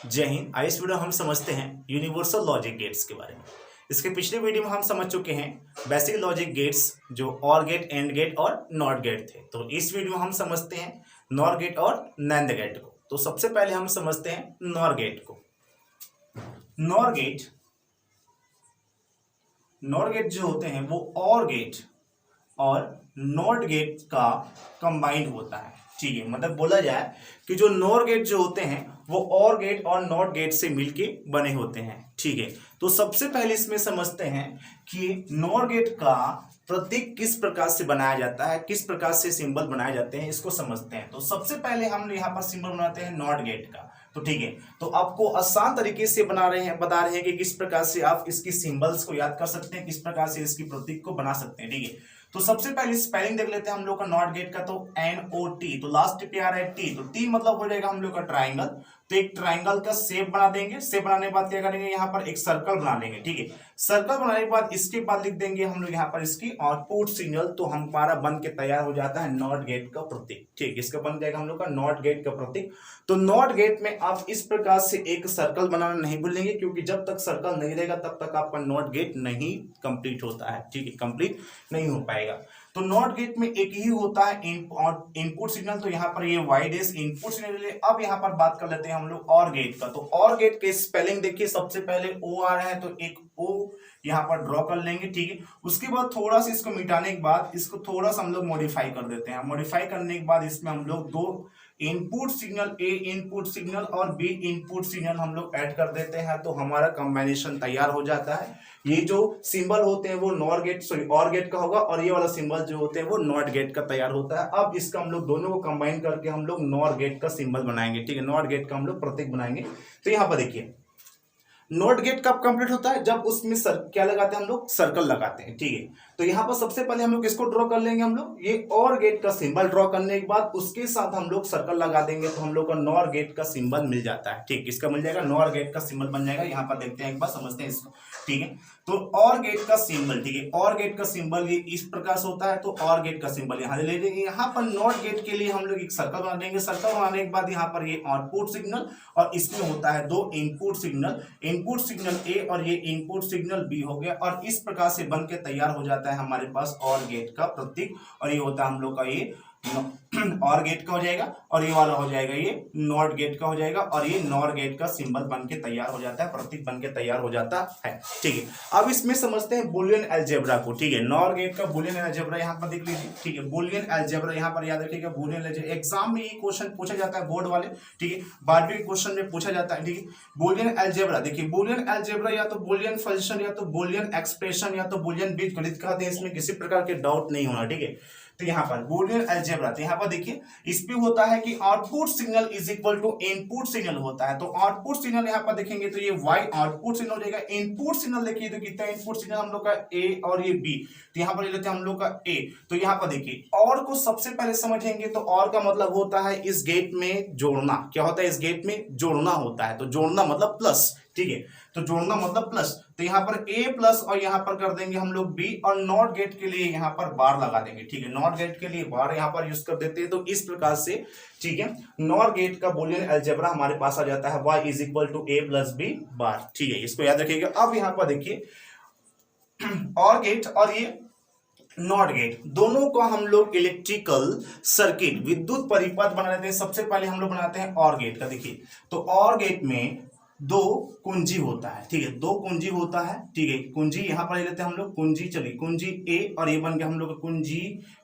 जय हिंद। आज इस वीडियो में हम समझते हैं यूनिवर्सल लॉजिक गेट्स के बारे में। इसके पिछले वीडियो में हम समझ चुके हैं बेसिक लॉजिक गेट्स जो और गेट, एंड गेट और नॉट गेट थे। तो इस वीडियो में हम समझते हैं नॉर गेट और नैंड गेट को। तो सबसे पहले हम समझते हैं नॉर गेट को। नॉर गेट जो होते हैं वो और गेट और नॉट गेट का कंबाइंड होता है। ठीक है, मतलब बोला जाए कि जो नॉर गेट जो होते हैं वो और गेट और नॉट गेट से मिलके बने होते हैं। ठीक है, तो सबसे पहले इसमें समझते हैं कि नॉर गेट का प्रतीक किस प्रकार से बनाया जाता है, किस प्रकार से सिंबल बनाए जाते हैं, इसको समझते हैं। तो सबसे पहले हम यहाँ पर सिंबल बनाते हैं नॉट गेट का। तो ठीक है, तो आपको आसान तरीके से बता रहे हैं कि किस प्रकार से आप इसकी सिंबल्स को याद कर सकते हैं, किस प्रकार से इसकी प्रतीक को बना सकते हैं। ठीक है, तो सबसे पहले स्पेलिंग देख लेते हैं हम लोग का नॉट गेट का। तो NOT, तो लास्ट पे आ रहा है टी, तो टी मतलब हो जाएगा हम लोग का ट्राइंगल। तो एक ट्राइंगल का शेप बना देंगे। शेप बनाने के बाद क्या करेंगे, यहाँ पर एक सर्कल बना लेंगे। ठीक है, सर्कल बनाने के बाद इसके बाद लिख देंगे हम लोग यहाँ पर इसकी आउटपुट सिग्नल। तो हमारा बन के तैयार हो जाता है नॉट गेट का प्रतीक। ठीक, इसका बन जाएगा हम लोग का नॉट गेट का प्रतीक। तो नॉट गेट में आप इस प्रकार से एक सर्कल बनाना नहीं भूलेंगे, क्योंकि जब तक सर्कल नहीं रहेगा तब तक आपका नॉट गेट नहीं कंप्लीट होता है। ठीक है, कंप्लीट नहीं हो पाएगा। तो नॉट गेट में एक ही होता है इनपुट सिग्नल। तो यहाँ पर ये वाई डैश इनपुट सिग्नल। अब यहाँ पर बात कर लेते हैं हम लोग और गेट का। तो और गेट के स्पेलिंग देखिए, सबसे पहले ओ आ रहा है तो एक ओ यहाँ पर ड्रॉ कर लेंगे। ठीक है, उसके बाद थोड़ा सा इसको मिटाने के बाद इसको थोड़ा सा हम लोग मॉडिफाई कर देते हैं। मॉडिफाई करने के बाद इसमें हम लोग दो इनपुट सिग्नल, ए इनपुट सिग्नल और बी इनपुट सिग्नल हम लोग ऐड कर देते हैं। तो हमारा कॉम्बिनेशन तैयार हो जाता है। ये जो सिंबल होते हैं वो नॉर गेट और गेट का होगा, और ये वाला सिंबल जो होते हैं वो नॉट गेट का तैयार होता है। अब इसका हम लोग दोनों को कंबाइन करके हम लोग नॉर गेट का सिंबल बनाएंगे। ठीक है, नॉट गेट का हम लोग प्रतीक बनाएंगे। तो यहाँ पर देखिए, नॉट गेट कब कंप्लीट होता है, जब उसमें क्या लगाते हैं हम लोग, सर्कल लगाते हैं। ठीक है, तो यहाँ पर सबसे पहले हम लोग किसको ड्रॉ कर लेंगे, हम लोग ये और गेट का सिंबल ड्रॉ करने के बाद उसके साथ हम लोग सर्कल लगा देंगे। तो हम लोग का नॉर गेट का सिंबल मिल जाता है। ठीक, इसका मिल जाएगा, नॉर गेट का सिंबल बन जाएगा। यहाँ पर देखते हैं, एक बार समझते हैं इसको। ठीक है, तो और गेट का सिंबल, ठीक है, और गेट का सिंबल ये इस प्रकार से होता है। तो और गेट का सिंबल यहाँ ले लेंगे। यहाँ पर नॉट गेट के लिए हम लोग एक सर्कल बना देंगे। सर्कल बनाने के बाद यहाँ पर ये आउटपुट सिग्नल, और इसमें होता है दो इनपुट सिग्नल, इनपुट सिग्नल ए और ये इनपुट सिग्नल बी हो गया। और इस प्रकार से बन के तैयार हो जाता है हमारे पास और गेट का प्रतीक। और ये होता है हम लोग का ये और गेट का हो जाएगा, और ये वाला हो जाएगा ये नॉट गेट का हो जाएगा। और ये नॉर गेट का सिंबल बन के तैयार हो जाता है, प्रतीक बन के तैयार हो जाता है। ठीक है, अब इसमें समझते हैं बुलियन अलजेब्रा को। ठीक है, नॉर गेट का बुलियन अलजेब्रा यहाँ पर देख लीजिए। ठीक है, बुलियन अलजेब्रा यहाँ पर याद रखिएगा, बुलियन अलजेब्रा एग्जाम में ये क्वेश्चन पूछा जाता है, बोर्ड वाले। ठीक है, 12वीं के क्वेश्चन में पूछा जाता है। ठीक है, बुलियन अलजेब्रा देखिए, बुलियन अलजेब्रा या तो बुलियन फंक्शन, या तो बुलियन एक्सप्रेशन, या तो बुलियन बीजगणित कहते हैं। इसमें किसी प्रकार के डाउट नहीं होना। ठीक है, तो यहाँ पर बुलियन अलजेब्रा, तो यहाँ पर देखिए इसमें होता है कि output signal is equal to input signal होता है। तो आउटपुट सिग्नल यहाँ पर देखेंगे तो ये y आउटपुट सिग्नल हो जाएगा। इनपुट सिग्नल देखिए तो कितना इनपुट सिग्नल हम लोग का a और ये b। तो यहाँ पर ले लेते हैं हम लोग का a। तो यहाँ पर देखिए और को सबसे पहले समझेंगे। तो और का मतलब होता है इस गेट में जोड़ना। क्या होता है, इस गेट में जोड़ना होता है। तो जोड़ना मतलब प्लस। ठीक है, तो जोड़ना मतलब प्लस। तो यहाँ पर a प्लस और यहाँ पर कर देंगे हम लोग b, और नॉट गेट के लिए यहाँ पर बार लगा देंगे। ठीक है, नॉट गेट के लिए बार यहाँ पर यूज कर देते हैं। तो इस प्रकार से, ठीक है, नॉर गेट का बुलियन अलजेब्रा हमारे पास आ जाता है y is equal to a plus b bar. ठीक है, इसको याद रखिएगा। अब यहाँ पर देखिए और गेट और ये नॉट गेट, दोनों को हम लोग इलेक्ट्रिकल सर्किट, विद्युत परिपथ बना लेते हैं। सबसे पहले हम लोग बनाते हैं और गेट का। देखिए, तो और गेट में दो कुंजी होता है। ठीक है, दो कुंजी होता है। ठीक है, कुंजी यहाँ पर ले लेते हैं हम लोग, कुंजी, चलिए कुंजी ए, और ये बन गया हम लोग कुंजी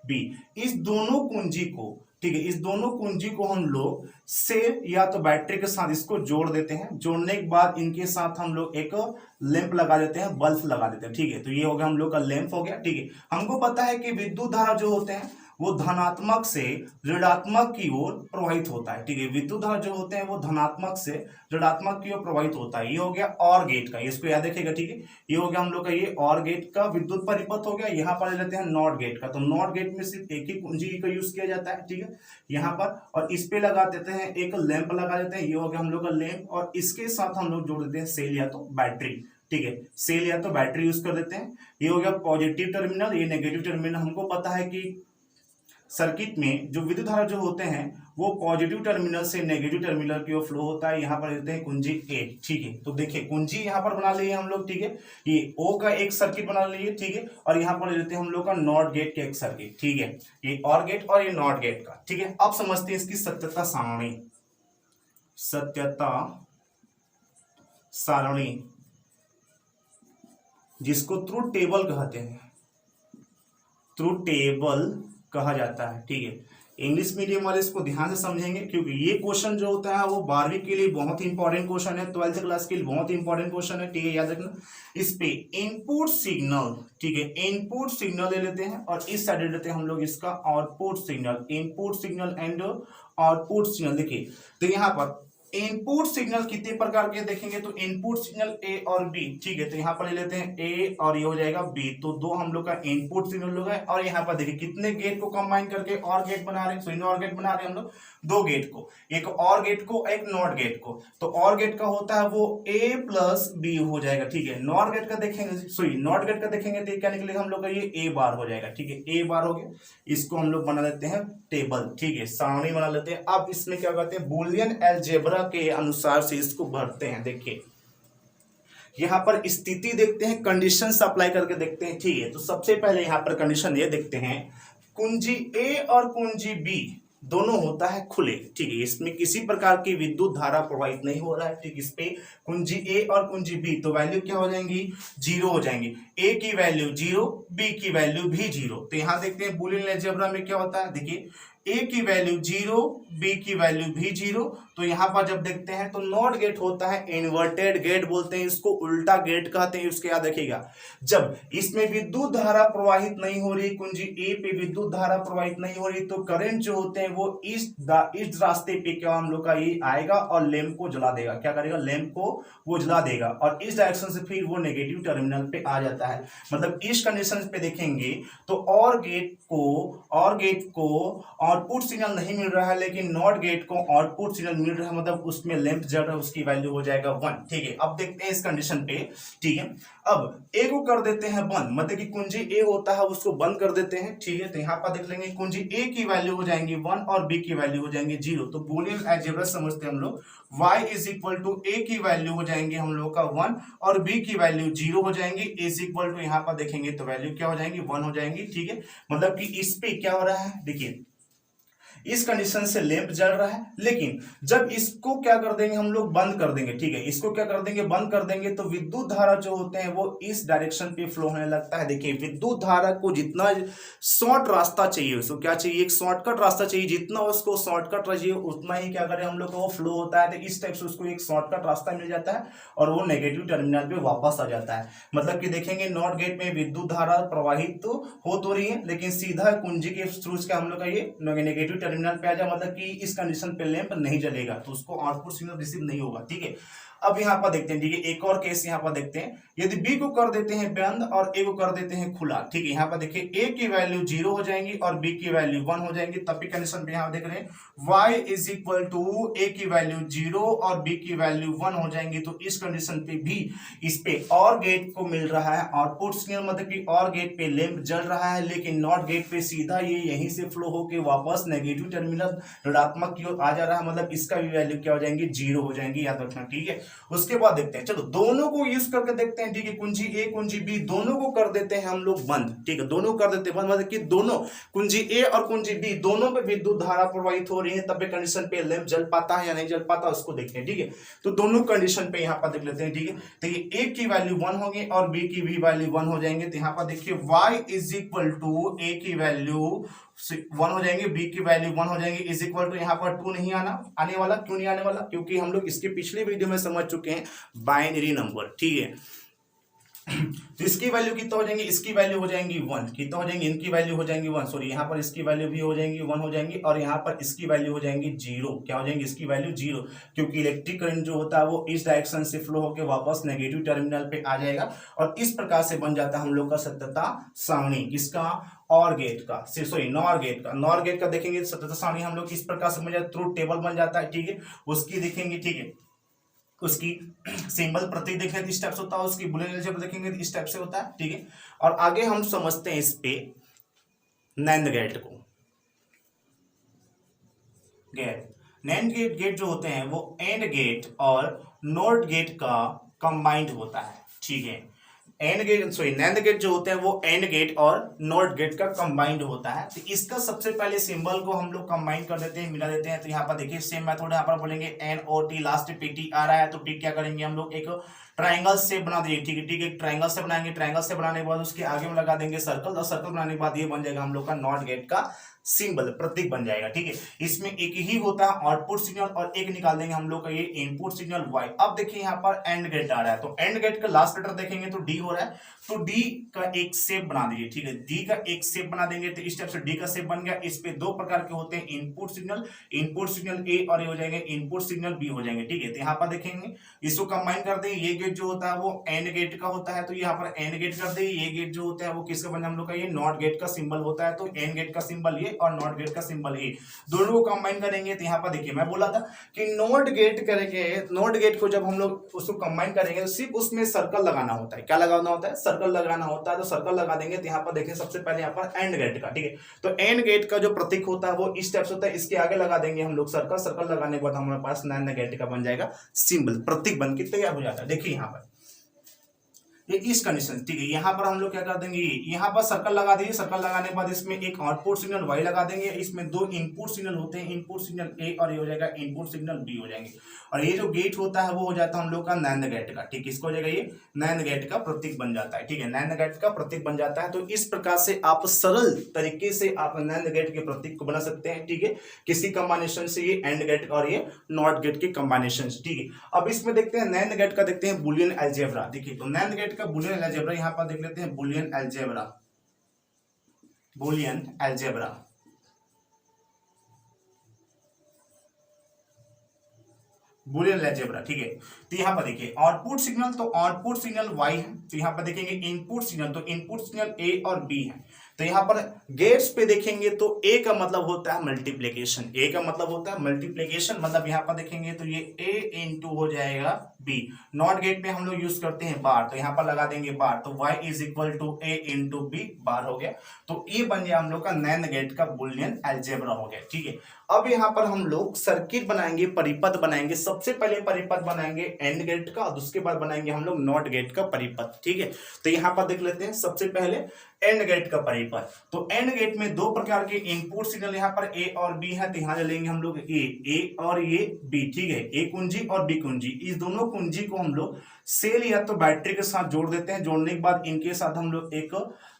बी। इस दोनों कुंजी को, ठीक है, इस दोनों कुंजी को हम लोग से या तो बैटरी के साथ इसको जोड़ देते हैं। जोड़ने के बाद इनके साथ हम लोग एक लैंप लगा देते हैं, बल्ब लगा देते हैं। ठीक है, तो ये हो गया हम लोग का लैंप हो गया। ठीक है, हमको पता है कि विद्युत धारा जो होते हैं वो धनात्मक से ऋणात्मक की ओर प्रवाहित होता है। ठीक है, विद्युत धारा जो होते हैं वो धनात्मक से ऋणात्मक की ओर प्रवाहित होता है। ये हो गया और गेट का, इसको याद रखिएगा। ठीक है, ये हो गया हम लोग का ये और गेट का विद्युत परिपथ हो गया। यहाँ पर ले लेते हैं नॉट गेट का। तो नॉट गेट में सिर्फ एक ही कुंजी का यूज किया जाता है। ठीक है, यहाँ पर, और इस पे लगा देते हैं एक लैंप लगा देते हैं। ये हो गया हम लोग का लैंप, और इसके साथ हम लोग जोड़ देते हैं सेल या तो बैटरी। ठीक है, सेल या तो बैटरी यूज कर देते हैं। ये हो गया पॉजिटिव टर्मिनल, ये नेगेटिव टर्मिनल। हमको पता है कि सर्किट में जो विद्युत धारा जो होते हैं वो पॉजिटिव टर्मिनल से नेगेटिव टर्मिनल की ओर फ्लो होता है। यहाँ पर लेते हैं कुंजी ए, ठीक है। तो देखिए कुंजी यहाँ पर बना लिए हम लोग, ठीक है। ये ओ का एक सर्किट बना लिए, ठीक है। और यहाँ पर ले लेते हैं हम लोग का नॉट गेट का एक सर्किट, ठीक है। ये और गेट और ये नॉट गेट का, ठीक है। अब समझते हैं इसकी सत्यता सारणी। सत्यता सारणी जिसको ट्रुथ टेबल कहते हैं, ट्रुथ टेबल कहा जाता है, ठीक है। इंग्लिश मीडियम वाले इसको ध्यान से समझेंगे क्योंकि ये क्वेश्चन जो होता है वो 12वीं के लिए बहुत इंपॉर्टेंट क्वेश्चन है, 12th क्लास के लिए बहुत इंपॉर्टेंट क्वेश्चन है, ठीक है। याद रखना। इस पे इनपुट सिग्नल, ठीक है, इनपुट सिग्नल ले लेते हैं और इस साइड ले लेते हैं हम लोग इसका output signal, input signal and output signal. देखिए तो यहाँ पर इनपुट सिग्नल कितने प्रकार के देखेंगे तो इनपुट सिग्नल ए और बी, ठीक है। तो यहाँ पर ले लेते हैं ए और ये हो जाएगा बी, तो दो हम लोग का इनपुट सिग्नल होगा। और यहाँ पर देखिए कितने गेट को कंबाइन करके और गेट बना रहे हैं, सॉरी नॉट गेट बना रहे हैं हम लोग, दो गेट को, एक और गेट को एक नॉट गेट को। तो और गेट का होता है वो ए प्लस बी हो जाएगा, ठीक है। नॉट गेट का देखेंगे, सॉरी नॉट गेट का देखेंगे तो क्या निकलेगा हम लोग का, ये ए बार हो जाएगा, ठीक है। ए बार हो गया, इसको हम लोग बना लेते हैं टेबल, ठीक है, सारणी बना लेते हैं। अब इसमें क्या करते हैं, बूलियन अलजेब्रा के अनुसार से इसको भरते हैं। देखिए यहां पर स्थिति देखते हैं, कंडीशन अप्लाई करके देखते हैं, ठीक है। तो सबसे पहले यहां पर कंडीशन ये देखते हैं, कुंजी ए और कुंजी बी दोनों होता है खुले, ठीक है। इसमें किसी प्रकार की विद्युत धारा प्रवाहित नहीं हो रहा है, ठीक। इस पे कुंजी ए और कुंजी बी तो वैल्यू क्या हो जाएंगी, जीरो हो जाएंगी। ए की वैल्यू जीरो, बी की वैल्यू भी जीरो। तो यहां देखते हैं बूलियन अलजेब्रा में क्या होता है, देखिए ए की वैल्यू जीरो, बी की वैल्यू भी जीरो। तो यहां पर जब देखते हैं तो नॉट गेट होता है इन्वर्टेड गेट बोलते हैं इसको, उल्टा गेट कहते हैं। उसके याद रखिएगा, जब इसमें विद्युत धारा प्रवाहित नहीं हो रही, कुंजी ए पे विद्युत धारा प्रवाहित नहीं हो रही, तो करंट जो होते हैं वो इस रास्ते पे क्या हम लोग का ये आएगा और लैंप को जला देगा। क्या करेगा, लैंप को वो जला देगा और इस डायरेक्शन से फिर वो नेगेटिव टर्मिनल पे आ जाता है। मतलब इस कंडीशन पे देखेंगे तो और गेट को आउटपुट सिग्नल नहीं मिल रहा है, लेकिन नॉट गेट को आउटपुट सिग्नल मिल रहा है, मतलब उसमें लैंप जल रहा है, उसकी वैल्यू हो जाएगा 1, ठीक है। अब देखते हैं इस कंडीशन पे, ठीक है। अब ए को कर देते हैं बंद, मतलब कि कुंजी ए होता है उसको बंद कर देते हैं, ठीक है। तो यहां पर देख लेंगे कुंजी ए की वैल्यू हो जाएंगी 1 और बी की वैल्यू हो जाएंगी 0। तो बूलियन अलजेब्रा समझते हैं हम लोग, y इज इक्वल टू ए की वैल्यू हो जाएंगे हम लोग का 1 और बी की वैल्यू 0 हो जाएंगी, इज इक्वल टू यहां पर देखेंगे तो वैल्यू क्या हो जाएंगी 1 हो जाएंगी, ठीक है। मतलब कि इस पे क्या हो रहा है, देखिए इस कंडीशन से लैंप जल रहा है, लेकिन जब इसको क्या कर देंगे हम लोग, बंद कर देंगे, ठीक है। इसको क्या कर देंगे, बंद कर देंगे, तो विद्युत धारा जो होते हैं वो इस डायरेक्शन पे फ्लो होने लगता है। देखिए विद्युत धारा को जितना शॉर्ट रास्ता चाहिए, उसको क्या चाहिए, एक शॉर्टकट रास्ता चाहिए, जितना उसको शॉर्टकट चाहिए उतना ही क्या करें हम लोग को वो फ्लो होता है। तो इस टाइप से उसको एक शॉर्टकट रास्ता मिल जाता है और वो नेगेटिव टर्मिनल पे वापस आ जाता है। मतलब कि देखेंगे नॉट गेट में विद्युत धारा प्रवाहित तो हो तो रही है, लेकिन सीधा कुंजी के थ्रू से हम लोग का ये नेगेटिव टर्मिनल पे आ जाए, मतलब कि इस कंडीशन पे लैंप नहीं जलेगा, तो उसको आउटपुट सिग्नल रिसीव नहीं होगा, ठीक है। अब यहां पर देखते हैं, ठीक है, एक और केस यहां पर देखते हैं, यदि बी को कर देते हैं बंद और ए को कर देते हैं खुला, ठीक है। यहां पर देखिए ए की वैल्यू 0 हो जाएंगी और बी की वैल्यू 1 हो जाएंगी, तब भी कंडीशन पे यहां देख रहे हैं y इज इक्वल टू ए की वैल्यू 0 और बी की वैल्यू 1 हो जाएंगी। तो इस कंडीशन पे भी इस पे और गेट को मिल रहा है आउटपुट सिग्नल, मतलब कि और गेट पे लैंप जल रहा है, लेकिन नॉट गेट पे सीधा ये यहीं से फ्लो होके वापस नेगेटिव टर्मिनल ऋणात्मक की ओर आ जा रहा है, मतलब इसका भी वैल्यू क्या हो जाएंगी, 0 हो जाएंगी, याद रखना, ठीक है। उसके बाद देखते हैं, चलो दोनों को यूज करके देखते हैं, ठीक है। कुंजी ए कुंजी बी दोनों को कर देते हैं हम लोग बंद, ठीक है, दोनों कर देते हैं बंद, मतलब कि दोनों कुंजी ए और कुंजी बी दोनों पे विद्युत धारा प्रवाहित हो रही है, तब भी कंडीशन पे लैंप जल पाता है या नहीं जल पाता उसको देखते हैं, ठीक है। तो दोनों कंडीशन पे यहां पर देख लेते हैं, ठीक है। देखिए ए की वैल्यू 1 होगी और बी की भी वैल्यू 1 हो जाएंगे। तो यहां पर देखिए y इज इक्वल टू ए की वैल्यू 1 हो जाएंगे, बी की वैल्यू 1 हो जाएंगे, इज इक्वल टू यहाँ पर 2 नहीं आने वाला। क्यों नहीं आने वाला, क्योंकि हम लोग इसके पिछले वीडियो में समझ चुके हैं बाइनरी नंबर, ठीक है। तो इसकी वैल्यू कितना हो जाएंगी, इसकी वैल्यू हो जाएंगी 1, कितना हो जाएंगी, इनकी वैल्यू हो जाएंगी 1, सॉरी यहाँ पर इसकी वैल्यू भी हो जाएंगी 1 हो जाएंगी और यहाँ पर इसकी वैल्यू हो जाएंगी 0। क्या हो जाएंगी, इसकी वैल्यू 0, क्योंकि इलेक्ट्रिक करंट जो होता है वो इस डायरेक्शन से फ्लो होकर वापस नेगेटिव टर्मिनल पे आ जाएगा और इस प्रकार से बन जाता है हम लोग का सत्यता सारणी, किसका, और गेट का, सॉरी नॉर गेट का। नॉर गेट का देखेंगे सत्यता सारणी हम लोग इस प्रकार से बन जाता है, ट्रुथ टेबल बन जाता है, ठीक है। उसकी देखेंगे, ठीक है, उसकी सिंबल प्रतीक देखेंगे तो इस टाइप से होता है, उसकी बुलियन अलजेब्रा देखेंगे तो इस टाइप से होता है, ठीक है। और आगे हम समझते हैं इस पे नैंड गेट को। गेट। नैंड गेट जो होते हैं वो एंड गेट और नॉट गेट का कंबाइंड होता है, ठीक है। नैंड गेट जो होते हैं वो एंड गेट और नॉट गेट का कंबाइंड होता है। तो इसका सबसे पहले सिंबल को हम लोग कंबाइन कर देते हैं, मिला देते हैं। तो यहाँ पर देखिए सेम मेथड यहाँ पर बोलेंगे NOT, लास्ट पे टी आ रहा है तो टी क्या करेंगे हम लोग, एक ट्राइंगल शेप बना देंगे, ठीक है। ठीक है, ट्राइंगल से बनाएंगे, ट्राइंगल से बनाने के बाद उसके आगे में लगा देंगे सर्कल, और सर्कल बनाने के बाद ये बन जाएगा हम लोग का नॉट गेट का सिंबल, प्रतीक बन जाएगा, ठीक है। इसमें एक ही होता है आउटपुट सिग्नल और एक निकाल देंगे हम लोग का ये इनपुट सिग्नल Y। अब देखिए यहाँ पर एंड गेट आ रहा है, तो एंड गेट का लास्ट लेटर देखेंगे तो D हो रहा है, तो D का एक शेप बना दीजिए, ठीक है। D का एक शेप बना देंगे तो इस टाइप से D का शेप बन गया। इस पे दो प्रकार के होते हैं इनपुट सिग्नल A और ये हो जाएंगे इनपुट सिग्नल B हो जाएंगे, ठीक है। तो यहाँ पर देखेंगे इसको कंबाइन कर देंगे, ये गेट जो होता है वो एंड गेट का होता है, तो यहाँ पर एंड गेट कर देंगे। ये गेट जो होता है वो किसका बना हम लोग का, ये नॉट गेट का सिंबल होता है, तो एंड गेट का सिंबल ये और नॉट गेट का सिंबल ये, दोनों को कंबाइन करेंगे। तो यहाँ पर देखिए मैं बोला था कि नॉट गेट करेंगे, नॉट गेट को जब हम लोग उसको कंबाइन करेंगे तो सिर्फ उसमें सर्कल लगाना होता है। क्या लगाना होता है, सर्कल लगाना होता है। तो सर्कल लगा देंगे। तो यहाँ पर देखिए सबसे पहले यहाँ पर एंड गेट का, ठीक है। तो एंड गेट का जो प्रतीक होता है वो इस टाइप से होता है, इसके आगे लगा देंगे हम लोग सर्कल, सर्कल लगाने के बाद हमारे पास नैंड गेट का बन जाएगा सिंबल, प्रतीक बन के तैयार हो जाता है। देखिए यहाँ पर ये इस कंडीशन, ठीक है। यहाँ पर हम लोग क्या कर देंगे, यहाँ पर सर्कल लगा दीजिए, सर्कल लगाने के बाद इसमें एक आउटपुट सिग्नल Y लगा देंगे। इसमें दो इनपुट सिग्नल होते हैं, इनपुट सिग्नल A और ये हो जाएगा इनपुट सिग्नल B हो जाएंगे। और ये जो गेट होता है वो हो जाता है हम लोग का नैंड गेट का, ठीक है। इसको हो जाएगा ये नैंड गेट का प्रतीक बन जाता है, ठीक है। नैंड गेट का प्रतीक बन जाता है। तो इस प्रकार से आप सरल तरीके से आप नैंड गेट के प्रतीक को बना सकते हैं, ठीक है। किसी कॉम्बिनेशन से, ये एंड गेट और ये नॉट गेट के कॉम्बिनेशन से, ठीक है। अब इसमें देखते हैं नैंड गेट का, देखते हैं बुलियन अलजेब्रा। देखिए तो नैंड गेट का बुलियन अलजेब्रा यहां पर देख लेते हैं, Boolean algebra, Boolean algebra. Boolean algebra, ठीक है। तो यहाँ पर देखिए आउटपुट सिग्नल, तो आउटपुट सिग्नल Y है, तो यहाँ पर देखेंगे इनपुट सिग्नल, तो इनपुट सिग्नल A और B है। तो यहाँ पर गेट्स पे देखेंगे तो A का मतलब होता है मल्टीप्लिकेशन, A का मतलब होता है मल्टीप्लिकेशन, मतलब यहाँ पर देखेंगे तो ये A इंटू हो जाएगा B। नॉट गेट पे हम लोग यूज करते हैं बार, तो यहाँ पर लगा देंगे बार, तो Y is equal to A into B, bar हो गया। तो ये बन गया हम लोग का नैंड गेट का बुलियन अलजेब्रा हो गया, ठीक है। अब यहाँ पर हम लोग सर्किट बनाएंगे, परिपथ बनाएंगे। सबसे पहले परिपथ बनाएंगे एंड गेट का, और उसके बाद बनाएंगे हम लोग नॉट गेट का परिपथ, ठीक है। तो यहाँ पर देख लेते हैं सबसे पहले एंड गेट का परिपथ। तो एंड गेट में दो प्रकार के इनपुट सिग्नल यहाँ पर A और B है, तो यहाँ ले लेंगे हम लोग A और ये B, ठीक है। A कुंजी और B कुंजी, इस दोनों कुंजी को हम लोग सेल या तो बैटरी के साथ जोड़ देते हैं। जोड़ने के बाद इनके साथ हम लोग एक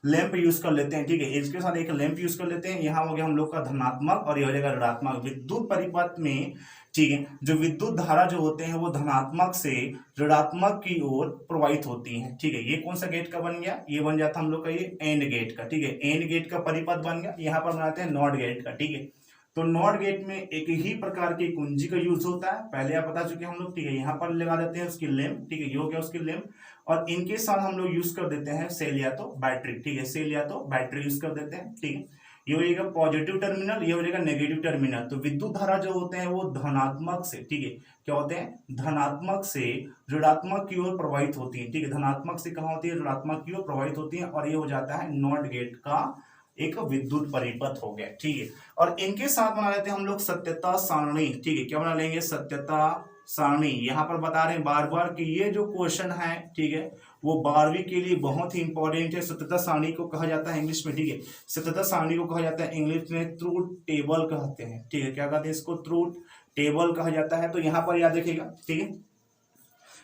लैंप यूज कर लेते हैं, ठीक है। इसके साथ एक लैंप यूज कर लेते हैं। यहाँ हो गया हम लोग का धनात्मक और ये हो जाएगा ऋणात्मक। विद्युत परिपथ में, ठीक है, जो विद्युत धारा जो होते हैं वो धनात्मक से ऋणात्मक की ओर प्रवाहित होती है, ठीक है। ये कौन सा गेट का बन गया, ये बन जाता हम लोग का ये एंड गेट का, ठीक है। एंड गेट का परिपथ बन गया। यहाँ पर बनाते हैं नॉट गेट का, ठीक है। तो नॉट गेट में एक ही प्रकार की कुंजी का यूज होता है, पहले आप बता चुके हम लोग, ठीक है। यहाँ पर लगा देते हैं उसकी लैंप, ठीक है, ये हो गया उसकी लैंप। और इनके साथ हम लोग यूज कर देते हैं सेल या तो बैटरी, ठीक है, सेल या तो बैटरी यूज कर देते हैं, ठीक है। ये हो जाएगा पॉजिटिव टर्मिनल, ये हो जाएगा नेगेटिव टर्मिनल। तो विद्युत धारा जो होते हैं वो धनात्मक से, ठीक है, क्या होते हैं, धनात्मक से ऋणात्मक की ओर प्रवाहित होती है, ठीक है। धनात्मक से कहाँ होती है, ऋणात्मक की ओर प्रवाहित होती है। और ये हो जाता है नॉट गेट का एक विद्युत परिपथ हो गया, ठीक है। और इनके साथ बना लेते हैं हम लोग सत्यता सारणी, ठीक है। क्या बना लेंगे, सत्यता सारणी। यहाँ पर बता रहे हैं बार बार कि ये जो क्वेश्चन है, ठीक है, वो 12वीं के लिए बहुत ही इंपॉर्टेंट है। सत्यता सारणी को कहा जाता है इंग्लिश में, ठीक है, सत्यता सारणी को कहा जाता है इंग्लिश में ट्रूथ टेबल कहते हैं, ठीक है। क्या कहते हैं इसको, ट्रूथ टेबल कहा जाता है। तो यहाँ पर याद रखिएगा, ठीक है।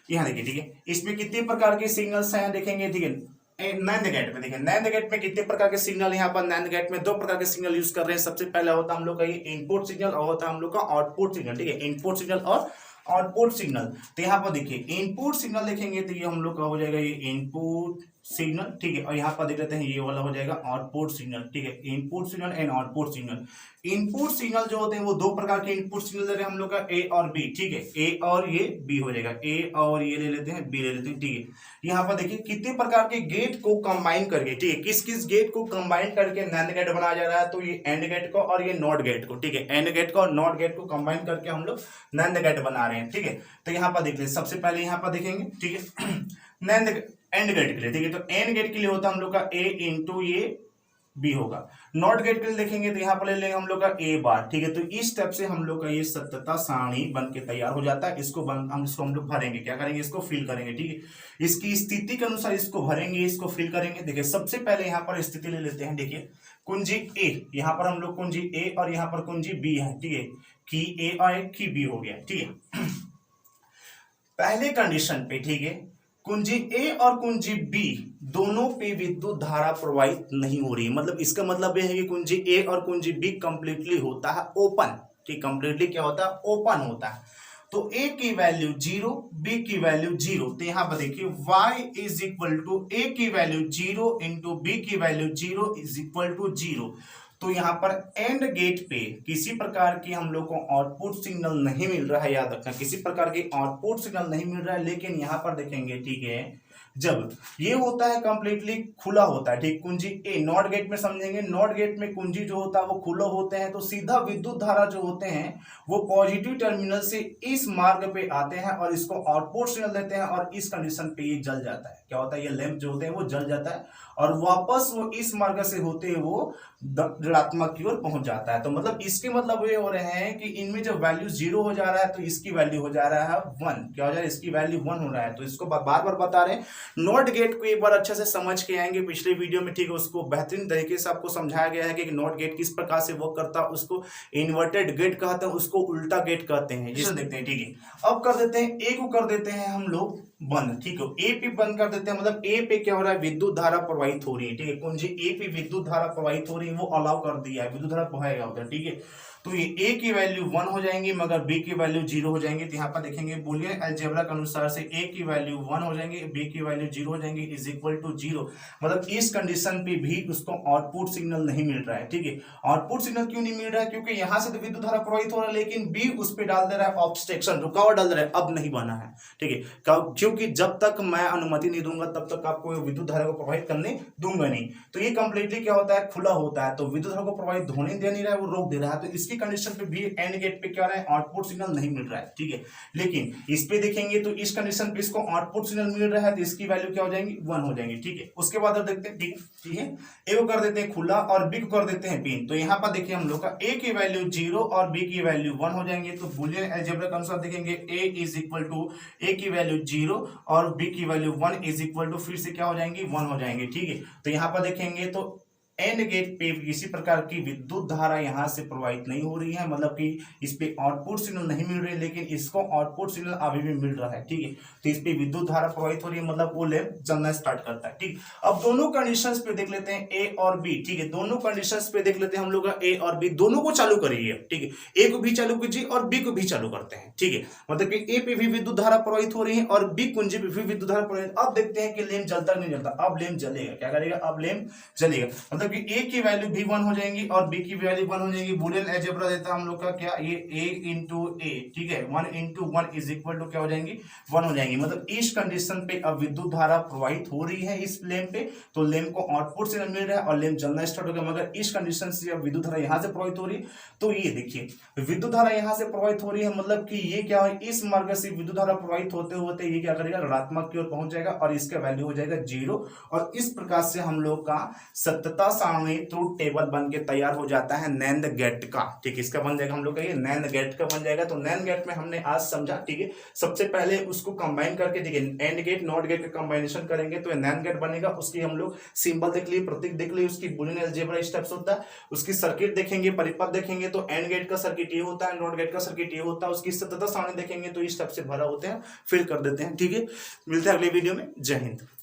यहाँ देखिए, ठीक है, इसमें कितने प्रकार के सिग्नल्स हैं देखेंगे, ठीक है। नैंड गेट में देखिए, नैंड गेट में कितने प्रकार के सिग्नल, यहाँ पर नैंड गेट में दो प्रकार के सिग्नल यूज कर रहे हैं। सबसे पहले होता है हम लोग का ये इनपुट सिग्नल और होता है हम लोग का आउटपुट सिग्नल, ठीक है। इनपुट सिग्नल और आउटपुट सिग्नल। तो यहाँ पर देखिए इनपुट सिग्नल देखेंगे तो ये हम लोग का हो जाएगा ये इनपुट सिग्नल, ठीक है। और यहाँ पर देख लेते हैं ये वाला हो जाएगा आउटपुट सिग्नल, ठीक है। Input signal and output signal. Input signal जो होते हैं वो दो प्रकार के इनपुट सिग्नल दे रहे हैं हम लोग का, ए और बी, ठीक है। ए और ये बी हो जाएगा, ए और ये ले लेते हैं, बी ले लेते हैं, ठीक है। यहाँ पर देखिए कितने प्रकार के गेट को कंबाइन करके, ठीक है, किस किस गेट को कंबाइन करके नैंड गेट बनाया जा रहा है। तो ये एंड गेट को और ये नॉट गेट को, ठीक है, एंड गेट को और नॉट गेट को कंबाइन करके हम लोग नैंड गेट बना रहे हैं, ठीक है। तो यहाँ पर देखिए सबसे पहले यहाँ पर देखेंगे, ठीक है, नैंड एंड गेट के लिए, ठीक है। तो एंड गेट के लिए होता है हम लोग का ए इंटू ये बी होगा। नॉट गेट के लिए देखेंगे तो यहाँ पर ले लेंगे हम लोग का ए बार, ठीक है। तो इस स्टेप से हम लोग का ये सत्यता सारणी बन के तैयार हो जाता है। इसको हम लोग भरेंगे, क्या करेंगे, इसको फिल करेंगे, ठीक है। इसकी स्थिति के अनुसार इसको भरेंगे, इसको फिल करेंगे। देखिए सबसे पहले यहाँ पर स्थिति ले लेते हैं। देखिए कुंजी ए, यहाँ पर हम लोग कुंजी ए और यहाँ पर कुंजी बी है, ठीक है। की ए और एक की बी हो गया, ठीक है। पहले कंडीशन पे, ठीक है, कुंजी ए और कुंजी बी दोनों पे विद्युत धारा प्रवाहित नहीं हो रही है। मतलब इसका मतलब यह है कि कुंजी ए और कुंजी बी कंप्लीटली होता है ओपन, ठीक, कंप्लीटली क्या होता है, ओपन होता है। तो ए की वैल्यू 0, बी की वैल्यू 0। तो यहां पर देखिए y इज इक्वल टू ए की वैल्यू 0 इंटू बी की वैल्यू 0 इज इक्वल टू 0। तो यहाँ पर एंड गेट पे किसी प्रकार की हम लोग को आउटपुट सिग्नल नहीं मिल रहा है, याद रखना किसी प्रकार की आउटपुट सिग्नल नहीं मिल रहा है। लेकिन यहाँ पर देखेंगे, ठीक है, जब ये होता है कंप्लीटली खुला होता है, ठीक, कुंजी ए नॉट गेट में समझेंगे, नॉट गेट में कुंजी जो होता है वो खुला होते हैं, तो सीधा विद्युत धारा जो होते हैं वो पॉजिटिव टर्मिनल से इस मार्ग पे आते हैं और इसको आउटपुट सिग्नल देते हैं और इस कंडीशन पे ये जल जाता है। क्या होता है, ये लैंप जो होते हैं वो जल जाता है और वापस वो इस मार्ग से होते हुए वो ऋणात्मक की ओर पहुंच जाता है। तो मतलब इसके मतलब ये हो रहे हैं कि इनमें जब वैल्यू 0 हो जा रहा है तो इसकी वैल्यू हो जा रहा है 1। क्या हो जा रहा है, इसकी वैल्यू 1 हो रहा है। तो इसको बार बार बता रहे हैं। नॉट गेट को एक बार अच्छे से समझ के आएंगे पिछले वीडियो में, ठीक है, उसको बेहतरीन तरीके से आपको समझाया गया है कि नॉट गेट किस प्रकार से वर्क करता है। उसको इन्वर्टेड गेट कहते हैं, उसको उल्टा गेट कहते हैं, जिसे देखते हैं, ठीक है। अब कर देते हैं ए को, कर देते हैं हम लोग बंद, ठीक है, ए पे बंद कर देते हैं। मतलब ए पे क्या हो रहा है, विद्युत धारा प्रवाहित हो रही है, ठीक है, कुंजी ए पे विद्युत धारा प्रवाहित हो रही है, वो अलाउ कर दिया है, विद्युत धारा बहेगा उधर, ठीक है। तो ये ए की वैल्यू 1 हो जाएंगी मगर बी की वैल्यू 0 हो जाएंगे। तो यहाँ पर देखेंगे बूलियन अलजेब्रा के अनुसार से ए की वैल्यू 1 हो जाएंगे, बी की वैल्यू 0 हो जाएंगे, इज इक्वल टू 0। मतलब इस कंडीशन पे भी उसको आउटपुट सिग्नल नहीं मिल रहा है, ठीक है। आउटपुट सिग्नल क्यों नहीं मिल रहा है, क्योंकि यहाँ से तो विद्युत धारा प्रवाहित हो रहा है लेकिन बी उस पर डाल दे रहा है ऑब्स्ट्रक्शन, रुकावट डाल दे रहा है, अब नहीं बना है, ठीक है, क्योंकि जब तक मैं अनुमति नहीं दूंगा तब तक आपको विद्युत धारा को प्रवाहित करने दूंगा नहीं। तो ये कंप्लीटली क्या होता है, खुला होता है, तो विद्युत धारा को प्रवाहित होने दे नहीं रहा है, वो रोक दे रहा है। तो इसकी कंडीशन पे भी एंड गेट पे क्या रहा है, आउटपुट सिग्नल नहीं मिल रहा है, ठीक है। लेकिन इस पे देखेंगे तो इस कंडीशन पे इसको आउटपुट सिग्नल मिल रहा है, तो इसकी वैल्यू क्या हो जाएंगी, 1 हो जाएंगी, ठीक है। उसके बाद अब देखते हैं, ठीक है, ए को कर देते हैं खुला और बी को कर देते हैं पिन। तो यहाँ पर देखिए हम लोग का ए की वैल्यू 0 और बी की वैल्यू 1 हो जाएंगे। तो बूलियन अलजेब्रा के अनुसार देखेंगे ए इज इक्वल टू ए की वैल्यू 0 और बी की वैल्यू 1 इज इक्वल टू फिर से क्या हो जाएंगी, 1 हो जाएंगे, ठीक है। तो यहाँ पर देखेंगे तो एंड गेट पे किसी प्रकार की विद्युत धारा यहां से प्रवाहित नहीं हो रही है, मतलब कि इस पे आउटपुट सिग्नल नहीं मिल रही, लेकिन इसको आउटपुट सिग्नल अभी भी मिल रहा है, ठीक है। तो इस पे विद्युत धारा प्रवाहित हो रही है, मतलब वो लैंप जलना स्टार्ट करता है, ठीक। अब दोनों कंडीशंस पे देख लेते हैं ए और बी, ठीक है, दोनों कंडीशंस पे देख लेते हैं हम लोग ए और बी, दोनों को चालू करिए, ठीक है। ए को भी चालू कीजिए और बी को भी चालू करते हैं, ठीक है। मतलब कि ए पे भी विद्युत धारा प्रवाहित हो रही है और बी कुंजी पे भी विद्युत धारा प्रवाहित। अब देखते हैं कि लैंप जलता नहीं जलता। अब लैंप जलेगा, क्या करेगा, अब लैंप जलेगा। मतलब कि ए की वैल्यू भी 1 हो जाएंगी और बी की वैल्यू 1 हो जाएंगी। बूलियन अलजेब्रा देता है हम लोग का क्या, ये a इंटू ए, ठीक है, 1 इंटू 1 इज इक्वल टू क्या हो जाएंगी, 1 हो जाएंगी। मतलब इस कंडीशन पे अब विद्युत धारा प्रवाहित हो रही है इस लैंप पे, तो लैंप को आउटपुट सिग्नल मिल रहा है और लैंप जलना स्टार्ट हो गया। मगर इस कंडीशन से अब विद्युत धारा यहां से प्रवाहित हो रही है, तो ये देखिए विद्युत धारा यहां से प्रवाहित हो रही है, मतलब कि ये क्या है, इस मार्ग से विद्युत धारा प्रवाहित होते होते ये क्या करेगा, ऋणात्मक की ओर पहुंच जाएगा और इसका वैल्यू हो जाएगा 0। और इस प्रकार से हम लोग का सत्यता सारणी ट्रुथ टेबल बन के तैयार हो जाता है नैंद गेट का, ठीक, इसका बन जाएगा हम लोग का ये नैंद गेट का बन जाएगा। तो नैंद गेट में हमने आज समझा, ठीक है, सबसे पहले उसको कंबाइन करके, ठीक है, एंड गेट नॉट गेट का कंबाइनेशन करेंगे तो नैंद गेट बनेगा। उसकी हम लोग सिंबल देख लिए, प्रतीक देख लिए, उसकी बूलियन अलजेब्रा स्टेप्स होता है, उसकी सर्किट देखेंगे, परिपथ देखेंगे। तो एंड गेट का सर्किट ये होता है, नॉट गेट का सर्किट ये होता है, उसकी सत्यता सारणी देखेंगे तो इस स्टेप से भरा होते हैं, फिल कर देते हैं, ठीक है। मिलते हैं अगले वीडियो में। जय हिंद।